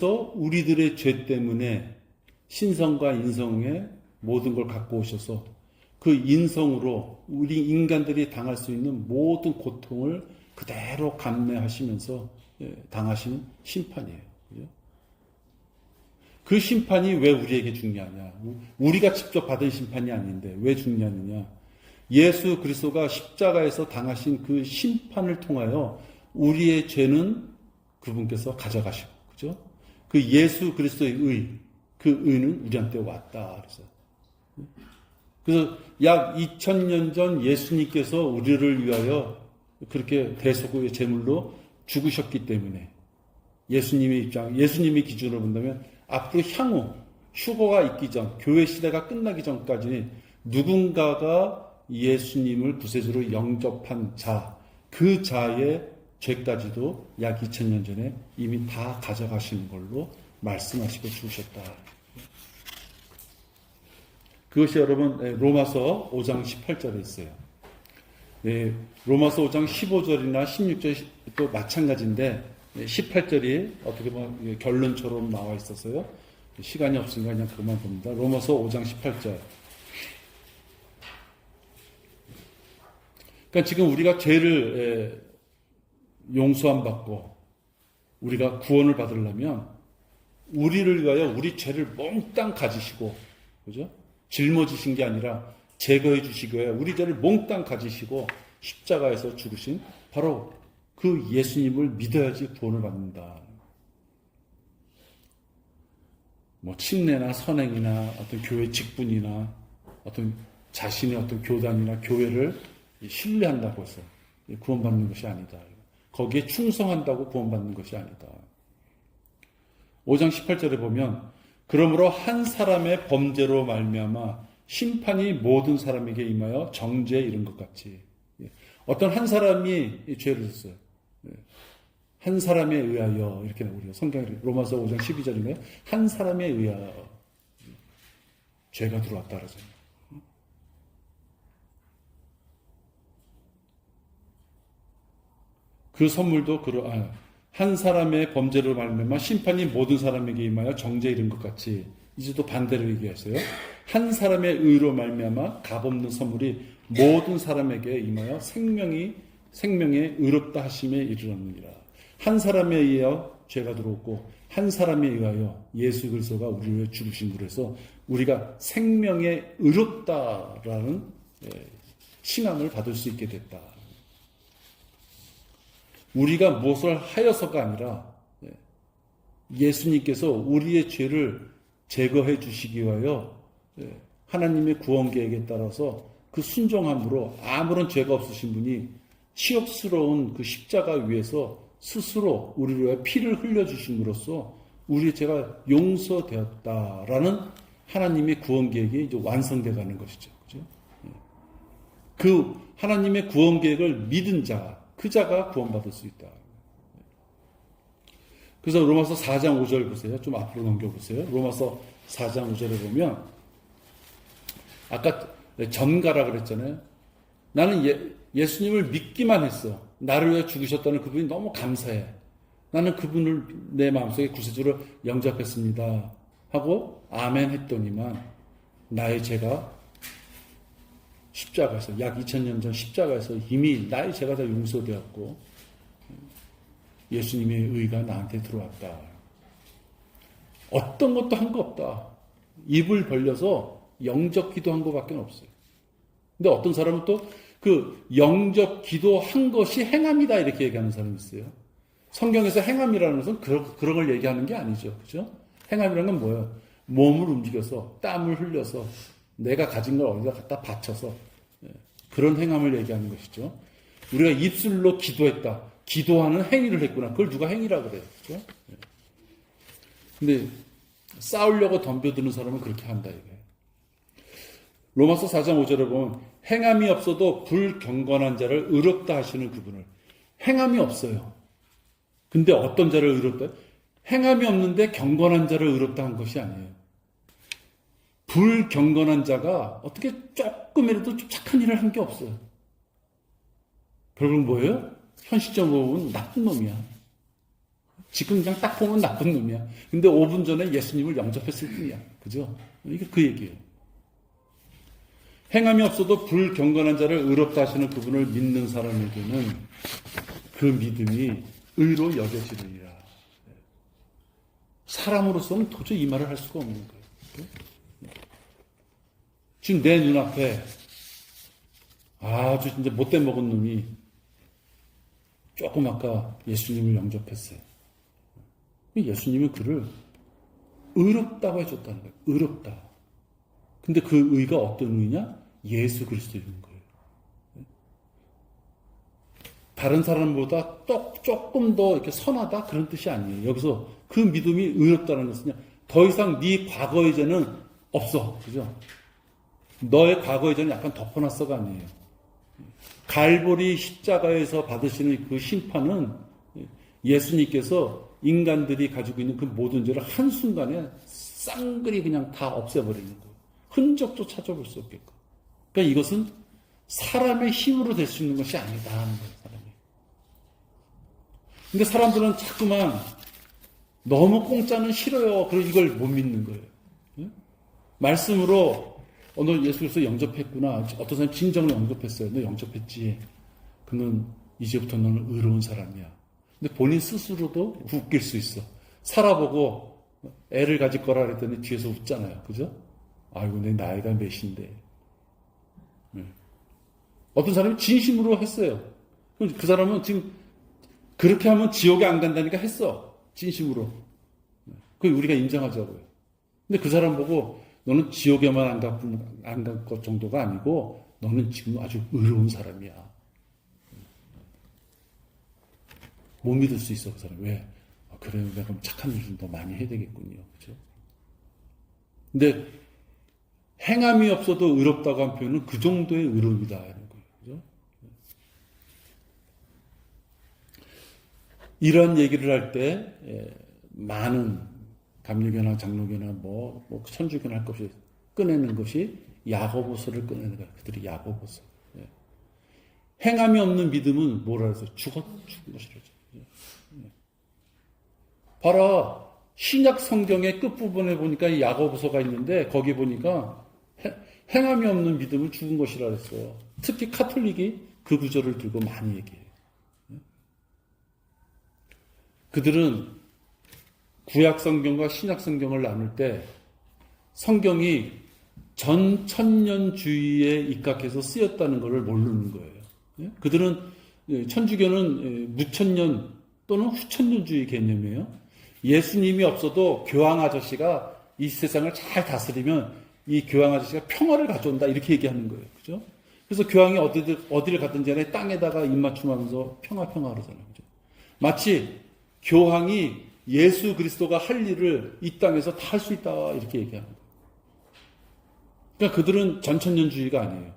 우리들의 죄 때문에 신성과 인성의 모든 걸 갖고 오셔서 그 인성으로 우리 인간들이 당할 수 있는 모든 고통을 그대로 감내하시면서 당하신 심판이에요. 그죠? 그 심판이 왜 우리에게 중요하냐? 우리가 직접 받은 심판이 아닌데 왜 중요하느냐? 예수 그리스도가 십자가에서 당하신 그 심판을 통하여 우리의 죄는 그분께서 가져가시고, 그죠? 그 예수 그리스도의 그 의는 우리한테 왔다. 그래서 약 2000년 전 예수님께서 우리를 위하여 그렇게 대속의 제물로 죽으셨기 때문에 예수님의 기준으로 본다면 앞으로 향후 휴거가 있기 전, 교회 시대가 끝나기 전까지 누군가가 예수님을 구세주로 영접한 자, 그 자의 죄까지도 약 2000년 전에 이미 다 가져가시는 걸로 말씀하시고 죽으셨다. 그것이 여러분 로마서 5장 18절에 있어요. 로마서 5장 15절이나 16절도 마찬가지인데 18절이 어떻게 보면 결론처럼 나와 있어서요. 시간이 없으니까 그냥 그만 봅니다. 로마서 5장 18절. 그러니까 지금 우리가 죄를 용서함 받고 우리가 구원을 받으려면 우리를 위하여 우리 죄를 몽땅 가지시고, 그죠? 짊어지신 게 아니라 제거해 주시기 위해 우리 죄를 몽땅 가지시고 십자가에서 죽으신 바로 그 예수님을 믿어야지 구원을 받는다. 뭐 침례나 선행이나 어떤 교회 직분이나 어떤 자신의 어떤 교단이나 교회를 신뢰한다고 해서 구원받는 것이 아니다. 거기에 충성한다고 구원받는 것이 아니다. 5장 18절에 보면 그러므로 한 사람의 범죄로 말미암아 심판이 모든 사람에게 임하여 정죄에 이른 것 같이, 어떤 한 사람이 죄를 졌어요. 한 사람에 의하여, 이렇게 우리가 성경에 로마서 5장 12절인가요? 한 사람에 의하여 죄가 들어왔다 그러잖아요. 그 선물도 한 사람의 범죄로 말미암아 심판이 모든 사람에게 임하여 정죄에 이른 것 같이, 이제 또 반대로 얘기했어요. 한 사람의 의로 말미암아 값없는 선물이 모든 사람에게 임하여 생명에 의롭다 하심에 이르렀느니라. 한 사람에 의하여 죄가 들어왔고 한 사람에 의하여 예수 그리스도가 우리를 위해 죽으심으로 해서 우리가 생명에 의롭다라는 칭함을 받을 수 있게 됐다. 우리가 무엇을 하여서가 아니라 예수님께서 우리의 죄를 제거해 주시기 위하여 하나님의 구원 계획에 따라서 그 순종함으로 아무런 죄가 없으신 분이 치욕스러운 그 십자가 위에서 스스로 우리를 위해 피를 흘려주심으로써 우리의 죄가 용서되었다라는 하나님의 구원 계획이 이제 완성되어 가는 것이죠. 그죠? 그 하나님의 구원 계획을 믿은 자, 그 자가 구원받을 수 있다. 그래서 로마서 4장 5절 보세요. 좀 앞으로 넘겨보세요. 로마서 4장 5절에 보면 아까 전가라 그랬잖아요. 나는 예수님을 믿기만 했어. 나를 위해 죽으셨다는 그분이 너무 감사해. 나는 그분을 내 마음속에 구세주로 영접했습니다 하고 아멘 했더니만 나의 죄가 십자가에서 약 2000년 전 십자가에서 이미 나의 죄가 다 용서되었고 예수님의 의가 나한테 들어왔다. 어떤 것도 한 거 없다. 입을 벌려서 영접 기도한 것밖에 없어요. 근데 어떤 사람은 또 그 영접 기도한 것이 행함이다 이렇게 얘기하는 사람이 있어요. 성경에서 행함이라는 것은 그런 걸 얘기하는 게 아니죠. 그죠? 행함이라는 건 뭐예요? 몸을 움직여서 땀을 흘려서 내가 가진 걸 어디다 갖다 바쳐서 그런 행함을 얘기하는 것이죠. 우리가 입술로 기도했다. 기도하는 행위를 했구나. 그걸 누가 행위라고 그래요. 그죠? 근데 싸우려고 덤벼드는 사람은 그렇게 한다 이거예요. 로마서 4장 5절에 보면 행함이 없어도 불경건한 자를 의롭다 하시는 그분을, 행함이 없어요. 근데 어떤 자를 의롭다? 행함이 없는데 경건한 자를 의롭다 한 것이 아니에요. 불경건한 자가 어떻게 조금이라도 좀 착한 일을 한 게 없어요. 결국 뭐예요? 현실적으로 보면 나쁜 놈이야. 지금 그냥 딱 보면 나쁜 놈이야. 근데 5분 전에 예수님을 영접했을 뿐이야. 그죠? 이게 그 얘기예요. 행함이 없어도 불경건한 자를 의롭다 하시는 그분을 믿는 사람에게는 그 믿음이 의로 여겨지느니라. 사람으로서는 도저히 이 말을 할 수가 없는 거예요. 지금 내 눈앞에 아주 진짜 못돼 먹은 놈이 조금 아까 예수님을 영접했어요. 예수님이 그를 의롭다고 해줬다는 거예요. 의롭다. 근데 그 의가 어떤 의냐? 예수 그리스도인 거예요. 다른 사람보다 조금 더 이렇게 선하다? 그런 뜻이 아니에요. 여기서 그 믿음이 의롭다는 것은요, 더 이상 네 과거의 죄는 없어. 그죠? 너의 과거의 죄는 약간 덮어놨어가 아니에요. 갈보리 십자가에서 받으시는 그 심판은 예수님께서 인간들이 가지고 있는 그 모든 죄를 한순간에 쌍그리 그냥 다 없애버리는 거예요. 흔적도 찾아볼 수 없게끔. 그러니까 이것은 사람의 힘으로 될 수 있는 것이 아니다 하는 거예요, 사람이. 근데 사람들은 자꾸만 너무 공짜는 싫어요. 그래서 이걸 못 믿는 거예요. 말씀으로 너 예수 그리스도 영접했구나. 어떤 사람이 진정으로 영접했어요. 너 영접했지. 그는 이제부터 너는 의로운 사람이야. 근데 본인 스스로도 웃길 수 있어. 살아보고 애를 가질 거라 그랬더니 뒤에서 웃잖아요. 그죠? 아이고, 내 나이가 몇인데. 어떤 사람이 진심으로 했어요. 그 사람은 지금 그렇게 하면 지옥에 안 간다니까 했어. 진심으로. 그걸 우리가 인정하자고요. 근데 그 사람 보고 너는 지옥에만 안 갈 것 정도가 아니고 너는 지금 아주 의로운 사람이야. 못 믿을 수 있어, 그 사람. 왜? 그래, 내가 그럼 착한 일 좀 더 많이 해야 되겠군요. 그죠? 근데 행함이 없어도 의롭다고 한 표현은 그 정도의 의로움이다. 이런 거예요. 그죠? 이런 얘기를 할 때, 많은 감리교나 장로교나 천주교나 할 것이 꺼내는 것이 야고보서를 꺼내는 거예요. 그들이 야고보서. 행함이 없는 믿음은 뭐라 해서 죽은 것이라죠. 봐라. 신약 성경의 끝부분에 보니까 야고보서가 있는데 거기 보니까 행함이 없는 믿음은 죽은 것이라 그랬어요. 특히 카톨릭이 그 구절을 들고 많이 얘기해요. 그들은 구약 성경과 신약 성경을 나눌 때 성경이 전 천년주의에 입각해서 쓰였다는 것을 모르는 거예요. 그들은 천주교는 무천년 또는 후천년주의 개념이에요. 예수님이 없어도 교황 아저씨가 이 세상을 잘 다스리면 이 교황 아저씨가 평화를 가져온다 이렇게 얘기하는 거예요. 그죠? 그래서 교황이 어디를 가든지 간에 땅에다가 입맞춤하면서 평화 그러잖아요. 그죠? 마치 교황이 예수 그리스도가 할 일을 이 땅에서 다 할 수 있다 이렇게 얘기하는 거예요. 그러니까 그들은 전천년주의가 아니에요.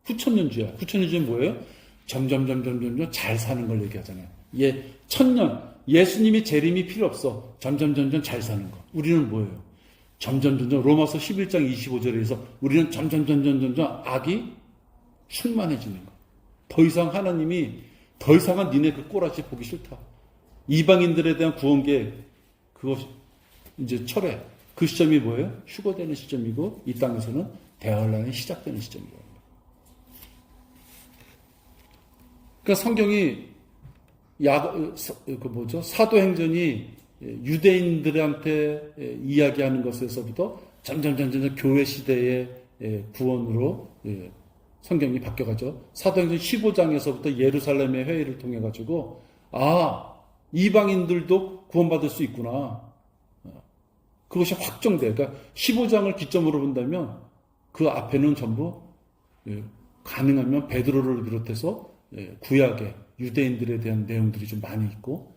후천년주의야. 후천년주의는 뭐예요? 점점 잘 사는 걸 얘기하잖아요. 천년 예수님이 재림이 필요 없어. 점점 잘 사는 거. 우리는 뭐예요? 점점 로마서 11장 25절에서 우리는 점점 악이 충만해지는 거. 더 이상 하나님이 더 이상은 니네 그 꼬라지 보기 싫다. 이방인들에 대한 구원 계획 그것 이제 철회. 그 시점이 뭐예요? 휴거되는 시점이고 이 땅에서는 대환란이 시작되는 시점이에요. 그러니까 성경이 사도행전이 유대인들한테 이야기하는 것에서부터 점점 교회 시대의 구원으로 성경이 바뀌어가죠. 사도행전 15장에서부터 예루살렘의 회의를 통해 가지고 이방인들도 구원받을 수 있구나. 그것이 확정돼. 그러니까 15장을 기점으로 본다면 그 앞에는 전부 가능하면 베드로를 비롯해서 구약의 유대인들에 대한 내용들이 좀 많이 있고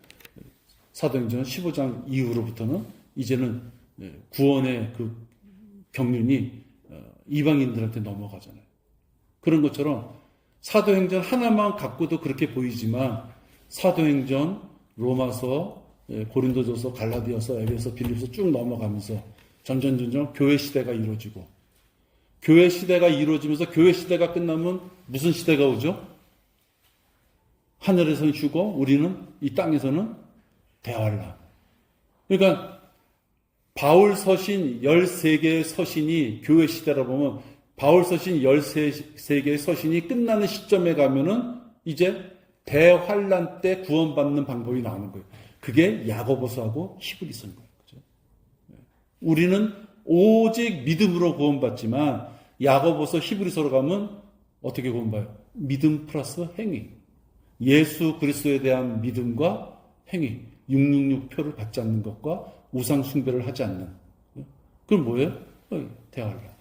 사도행전 15장 이후로부터는 이제는 구원의 그 경륜이 이방인들한테 넘어가잖아요. 그런 것처럼 사도행전 하나만 갖고도 그렇게 보이지만 사도행전, 로마서, 고린도전서, 갈라디아서, 에베소, 빌립보서 쭉 넘어가면서 점점 교회 시대가 이루어지고 교회 시대가 이루어지면서 교회 시대가 끝나면 무슨 시대가 오죠? 하늘에서는 휴고 우리는 이 땅에서는 대환란. 그러니까 바울 서신 13개의 서신이 교회 시대라 보면 바울 서신 13개의 서신이 끝나는 시점에 가면은 이제 대환란 때 구원받는 방법이 나오는 거예요. 그게 야고보서하고 히브리서인 거예요. 그죠? 우리는 오직 믿음으로 구원받지만 야고보서 히브리서로 가면 어떻게 구원받아요? 믿음 플러스 행위. 예수 그리스도에 대한 믿음과 행위. 666표를 받지 않는 것과 우상 숭배를 하지 않는. 그럼 뭐예요? 대환란.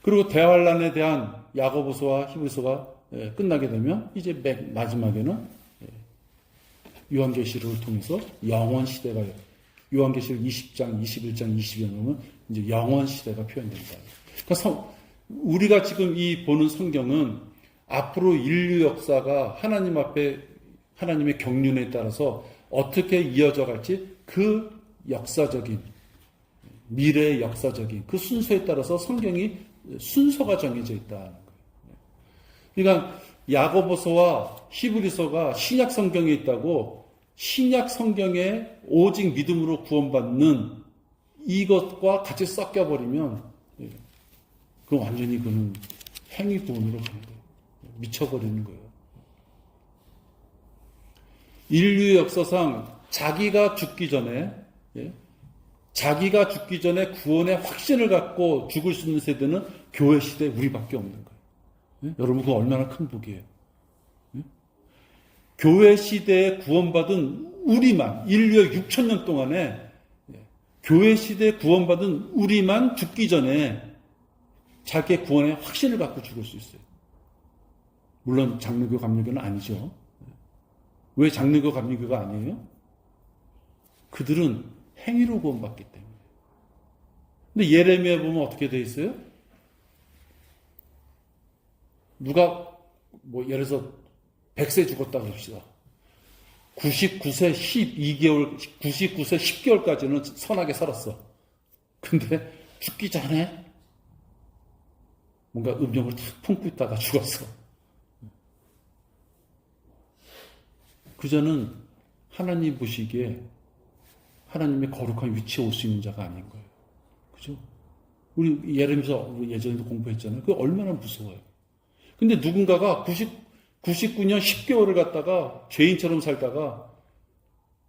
그리고 대환란에 대한 야고보서와 히브리서가 끝나게 되면 이제 맨 마지막에는 요한계시록을 통해서 영원 시대가 요한계시록 20장, 21장, 22장 보면 이제 영원 시대가 표현된다. 그러니까 우리가 지금 이 보는 성경은 앞으로 인류 역사가 하나님 앞에 하나님의 경륜에 따라서 어떻게 이어져 갈지 그 역사적인 미래의 역사적인 그 순서에 따라서 성경이 순서가 정해져 있다는 거예요. 그러니까 야고보서와 히브리서가 신약 성경에 있다고 신약 성경에 오직 믿음으로 구원받는 이것과 같이 섞여버리면 그 완전히 그는 행위 구원으로 가는 거예요. 미쳐버리는 거예요. 인류 역사상 자기가 죽기 전에 구원의 확신을 갖고 죽을 수 있는 세대는 교회 시대 우리밖에 없는 거예요. 여러분 그거 얼마나 큰 복이에요. 교회 시대에 구원받은 우리만 인류의 6,000년 동안에 교회 시대에 구원받은 우리만 죽기 전에 자기의 구원의 확신을 갖고 죽을 수 있어요. 물론 장로교 감리교는 아니죠. 왜 장로교 감리교가 아니에요? 그들은 행위로 구원받기 때문에. 근데 예레미야 보면 어떻게 돼 있어요? 누가 뭐 예를 들어서 100세 죽었다 그럽시다. 99세 12개월, 99세 10개월까지는 선하게 살았어. 근데 죽기 전에 뭔가 음욕을 탁 품고 있다가 죽었어. 그저는 하나님 보시기에 하나님의 거룩한 위치에 올 수 있는 자가 아닌 거예요. 그죠? 우리 예레미서 예전에도 공부했잖아요. 그게 얼마나 무서워요. 근데 누군가가 99년 10개월을 갖다가 죄인처럼 살다가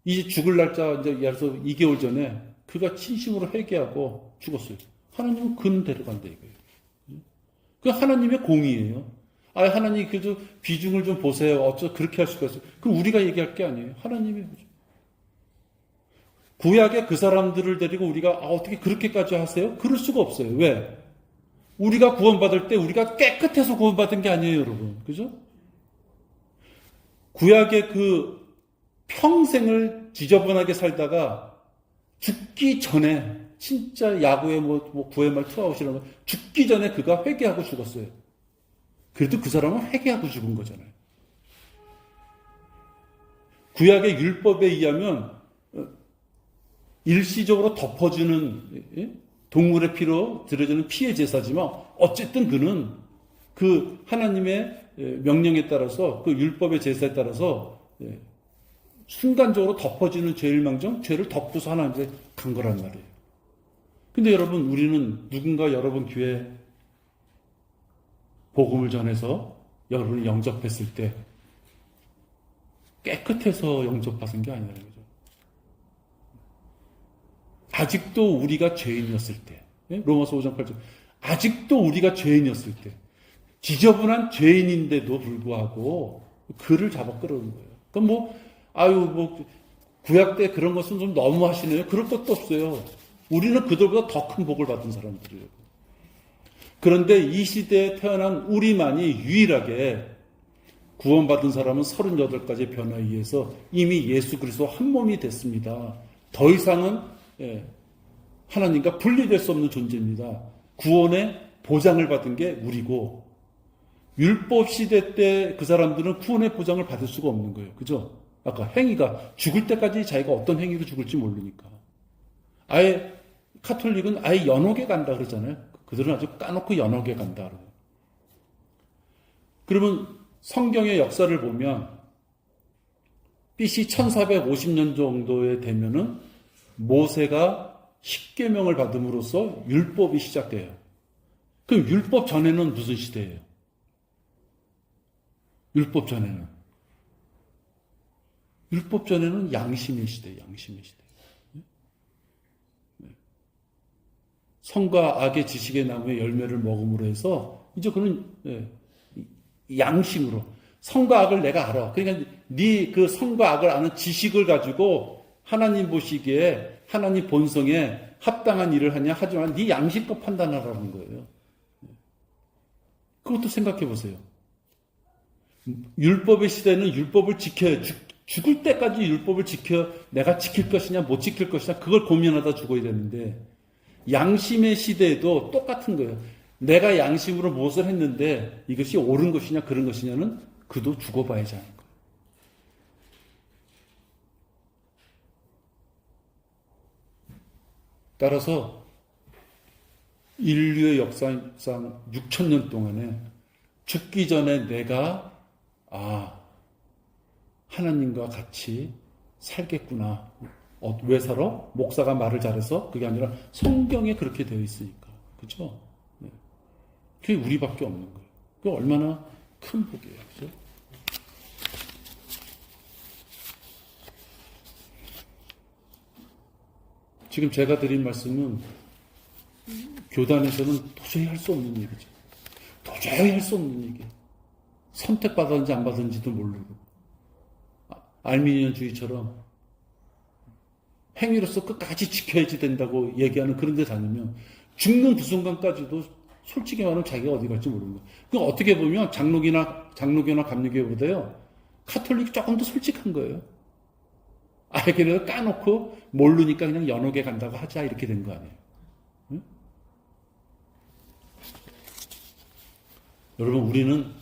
이제 죽을 날짜 이제 예를 들어서 2개월 전에 그가 진심으로 회개하고 죽었어요. 하나님은 그는 데려간다 이거예요. 그 하나님의 공의예요. 하나님 그래도 비중을 좀 보세요. 어쩌 그렇게 할 수가 있어요. 그 우리가 얘기할 게 아니에요. 하나님이 구약의 그 사람들을 데리고 우리가 어떻게 그렇게까지 하세요? 그럴 수가 없어요. 왜? 우리가 구원받을 때 우리가 깨끗해서 구원받은 게 아니에요, 여러분. 그죠? 구약의 그 평생을 지저분하게 살다가 죽기 전에 진짜 야구의 뭐 구의 말 투아웃이라는 거 죽기 전에 그가 회개하고 죽었어요. 그래도 그 사람은 회개하고 죽은 거잖아요. 구약의 율법에 의하면 일시적으로 덮어주는 동물의 피로 드려지는 피의 제사지만 어쨌든 그는 그 하나님의 명령에 따라서 그 율법의 제사에 따라서 순간적으로 덮어지는 죄일망정 죄를 덮고서 하나님께 간 거란 말이에요. 근데 여러분 우리는 누군가 여러분 교회 복음을 전해서 여러분을 영접했을 때 깨끗해서 영접받은 게 아니라는 거죠. 아직도 우리가 죄인이었을 때 로마서 5장 8절 아직도 우리가 죄인이었을 때 지저분한 죄인인데도 불구하고 그를 잡아 끌어오는 거예요. 그럼 구약 때 그런 것은 좀 너무 하시네요. 그럴 것도 없어요. 우리는 그들보다 더 큰 복을 받은 사람들이에요. 그런데 이 시대에 태어난 우리만이 유일하게 구원받은 사람은 38가지의 변화에 의해서 이미 예수 그리스도 한 몸이 됐습니다. 더 이상은 하나님과 분리될 수 없는 존재입니다. 구원의 보장을 받은 게 우리고 율법 시대 때 그 사람들은 구원의 보장을 받을 수가 없는 거예요. 그죠? 아까 행위가 죽을 때까지 자기가 어떤 행위로 죽을지 모르니까. 아예 카톨릭은 아예 연옥에 간다 그러잖아요. 그들은 아주 까놓고 연옥에 간다 그러고. 그러면 성경의 역사를 보면 BC 1450년 정도에 되면은 모세가 십계명을 받음으로써 율법이 시작돼요. 그럼 율법 전에는 무슨 시대예요? 율법 전에는 양심의 시대, 양심의 시대. 선과 악의 지식의 나무의 열매를 먹음으로 해서 이제 그는 양심으로 선과 악을 내가 알아. 그러니까 네 그 선과 악을 아는 지식을 가지고 하나님 보시기에 하나님 본성에 합당한 일을 하냐 하지만 네 양심껏 판단하라는 거예요. 그것도 생각해 보세요. 율법의 시대는 율법을 지켜야 죽을 때까지 율법을 내가 지킬 것이냐 못 지킬 것이냐 그걸 고민하다 죽어야 되는데 양심의 시대에도 똑같은 거예요. 내가 양심으로 무엇을 했는데 이것이 옳은 것이냐 그런 것이냐는 그도 죽어봐야지 하는 거예요. 따라서 인류의 역사상 6,000년 동안에 죽기 전에 내가 하나님과 같이 살겠구나. 왜 살아? 목사가 말을 잘해서 그게 아니라 성경에 그렇게 되어 있으니까. 그죠? 네. 그게 우리밖에 없는 거예요. 그게 얼마나 큰 복이에요. 그죠? 지금 제가 드린 말씀은 교단에서는 도저히 할 수 없는 얘기죠. 도저히 할 수 없는 얘기예요. 선택받았는지 안 받았는지도 모르고. 알미니언주의처럼 행위로서 끝까지 지켜야지 된다고 얘기하는 그런 데 다니면 죽는 그 순간까지도 솔직히 말하면 자기가 어디 갈지 모르는 거예요. 그러니까 어떻게 보면 장로교나 감리교보다요 카톨릭이 조금 더 솔직한 거예요. 그래서 까놓고 모르니까 그냥 연옥에 간다고 하자 이렇게 된 거 아니에요. 응? 여러분 우리는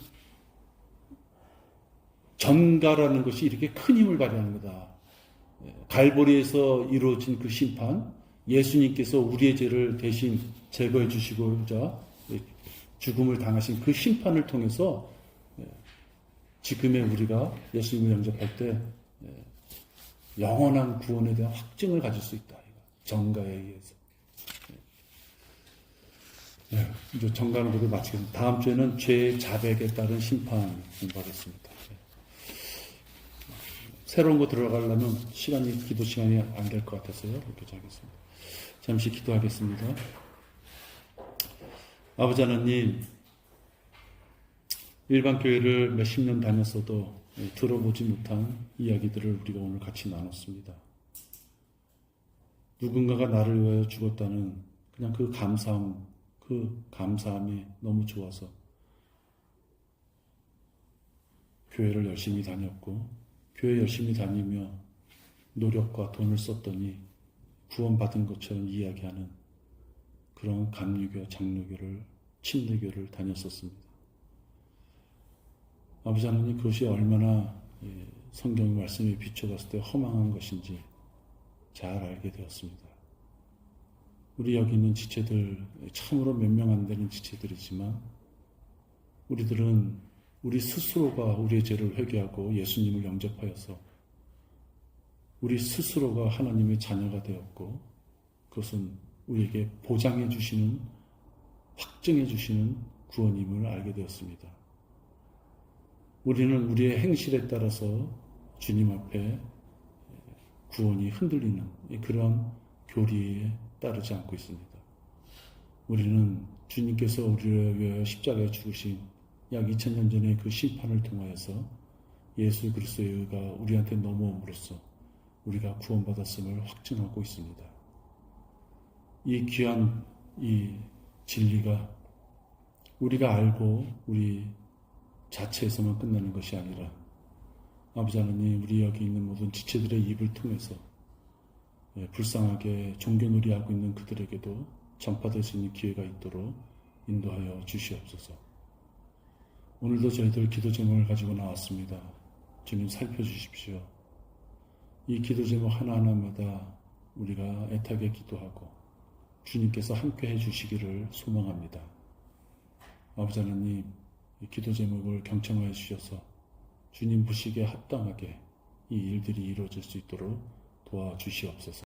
전가라는 것이 이렇게 큰 힘을 발휘하는 거다. 갈보리에서 이루어진 그 심판, 예수님께서 우리의 죄를 대신 제거해 주시고자 죽음을 당하신 그 심판을 통해서 지금의 우리가 예수님을 영접할 때 영원한 구원에 대한 확증을 가질 수 있다. 전가에 의해서. 이제 전가는 모두 마치겠습니다. 다음 주에는 죄의 자백에 따른 심판 공부하겠습니다. 새로운 거 들어가려면 기도 시간이 안 될 것 같아서요. 이렇게 하겠습니다. 잠시 기도하겠습니다. 아버지 하나님, 일반 교회를 몇십 년 다녔어도 들어보지 못한 이야기들을 우리가 오늘 같이 나눴습니다. 누군가가 나를 위하여 죽었다는 그냥 그 감사함이 너무 좋아서 교회를 열심히 다녔고 교회 열심히 다니며 노력과 돈을 썼더니 구원받은 것처럼 이야기하는 그런 감리교, 장로교를, 침례교를 다녔었습니다. 아버지 하나님 그것이 얼마나 성경 말씀에 비춰봤을 때 허망한 것인지 잘 알게 되었습니다. 우리 여기 있는 지체들 참으로 몇 명 안 되는 지체들이지만 우리들은 우리 스스로가 우리의 죄를 회개하고 예수님을 영접하여서 우리 스스로가 하나님의 자녀가 되었고 그것은 우리에게 보장해 주시는 확증해 주시는 구원임을 알게 되었습니다. 우리는 우리의 행실에 따라서 주님 앞에 구원이 흔들리는 그런 교리에 따르지 않고 있습니다. 우리는 주님께서 우리를 위하여 십자가에 죽으신 약 2000년 전의 그 심판을 통하여서 예수 그리스도의 의가 우리한테 넘어옴으로써 우리가 구원받았음을 확증하고 있습니다. 이 귀한 이 진리가 우리가 알고 우리 자체에서만 끝나는 것이 아니라 아버지 하나님 우리 여기 있는 모든 지체들의 입을 통해서 불쌍하게 종교놀이하고 있는 그들에게도 전파될 수 있는 기회가 있도록 인도하여 주시옵소서. 오늘도 저희들 기도 제목을 가지고 나왔습니다. 주님 살펴주십시오. 이 기도 제목 하나하나마다 우리가 애타게 기도하고 주님께서 함께 해주시기를 소망합니다. 아버지 하나님 이 기도 제목을 경청하여 주셔서 주님 보시기에 합당하게 이 일들이 이루어질 수 있도록 도와주시옵소서.